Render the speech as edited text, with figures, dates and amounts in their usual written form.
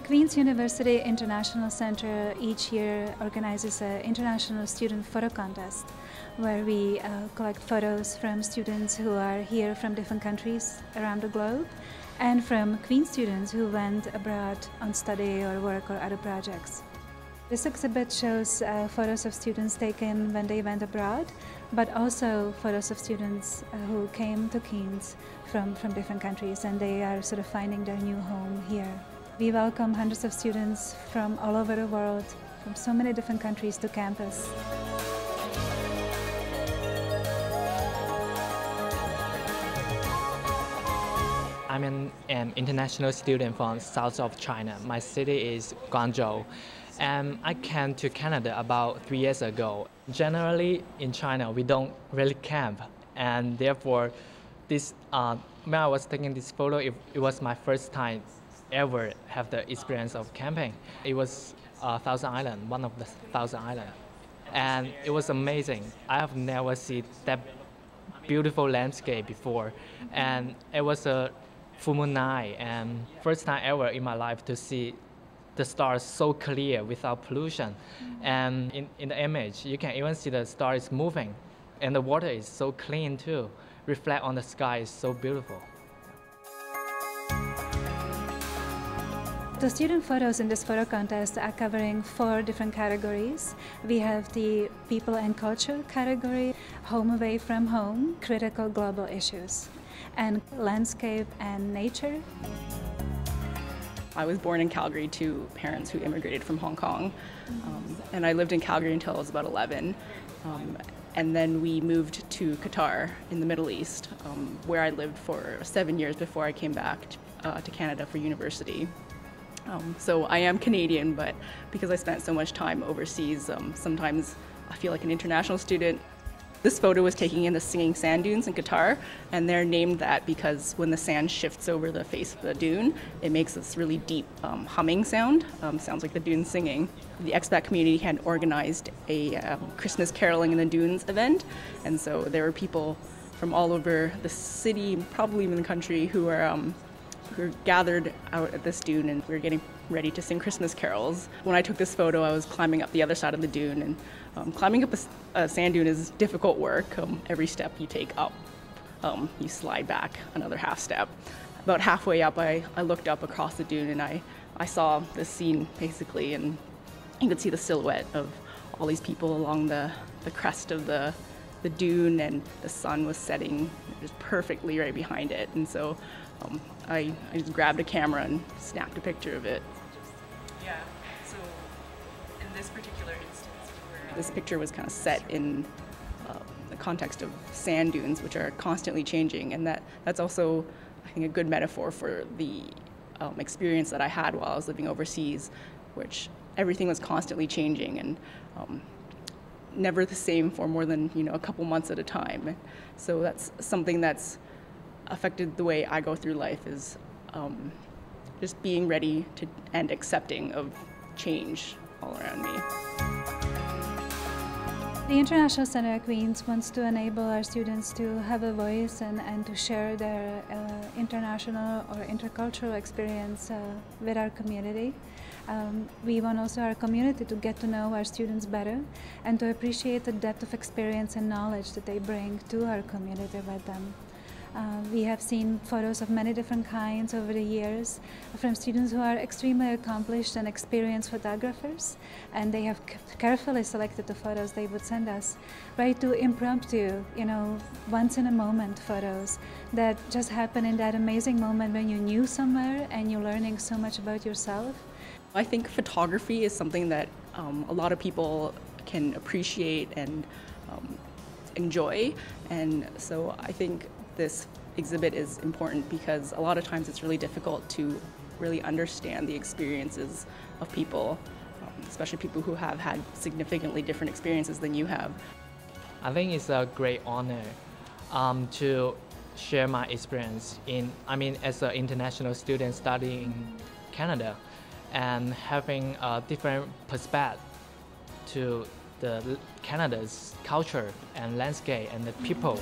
The Queen's University International Center each year organizes an international student photo contest where we collect photos from students who are here from different countries around the globe and from Queen students who went abroad on study or work or other projects. This exhibit shows photos of students taken when they went abroad, but also photos of students who came to Queen's from different countries, and they are sort of finding their new home here. We welcome hundreds of students from all over the world, from so many different countries to campus. I'm an international student from south of China. My city is Guangzhou, and I came to Canada about 3 years ago. Generally, in China, we don't really camp, and therefore, when I was taking this photo, it was my first time ever have the experience of camping. It was Thousand Island, one of the Thousand Island, and it was amazing. I have never seen that beautiful landscape before, and it was a full moon night, and first time ever in my life to see the stars so clear without pollution. And in the image, you can even see the stars moving, and the water is so clean too. Reflect on the sky is so beautiful. The student photos in this photo contest are covering 4 different categories. We have the people and culture category, home away from home, critical global issues, and landscape and nature. I was born in Calgary to parents who immigrated from Hong Kong, and I lived in Calgary until I was about 11. And then we moved to Qatar in the Middle East, where I lived for 7 years before I came back to Canada for university. So I am Canadian, but because I spent so much time overseas, sometimes I feel like an international student. This photo was taken in the singing sand dunes in Qatar, and they're named that because when the sand shifts over the face of the dune, it makes this really deep humming sound. Sounds like the dunes singing. The expat community had organized a Christmas caroling in the dunes event, and so there were people from all over the city, probably even the country, who were gathered out at this dune, and we were getting ready to sing Christmas carols. When I took this photo, I was climbing up the other side of the dune, and climbing up a sand dune is difficult work. Every step you take up, you slide back another half step. About halfway up, I looked up across the dune, and I saw this scene basically, and you could see the silhouette of all these people along the crest of the dune, and the sun was setting just perfectly right behind it. And so I just grabbed a camera and snapped a picture of it. Yeah, so in this particular instance, this picture was kind of set in the context of sand dunes, which are constantly changing, and that's also, I think, a good metaphor for the experience that I had while I was living overseas, which everything was constantly changing and never the same for more than a couple months at a time. So that's something that's affected the way I go through life, is just being ready to and accepting of change all around me. The International Center at Queen's wants to enable our students to have a voice and to share their international or intercultural experience with our community. We want also our community to get to know our students better and to appreciate the depth of experience and knowledge that they bring to our community with them. We have seen photos of many different kinds over the years from students who are extremely accomplished and experienced photographers, and they have carefully selected the photos they would send us, right, to impromptu, once in a moment photos that just happen in that amazing moment when you're new somewhere and you're learning so much about yourself. I think photography is something that a lot of people can appreciate and enjoy, and so I think this exhibit is important because a lot of times it's really difficult to really understand the experiences of people, especially people who have had significantly different experiences than you have. I think it's a great honor to share my experience as an international student studying in Canada, and having a different perspective to Canada's culture and landscape and the people.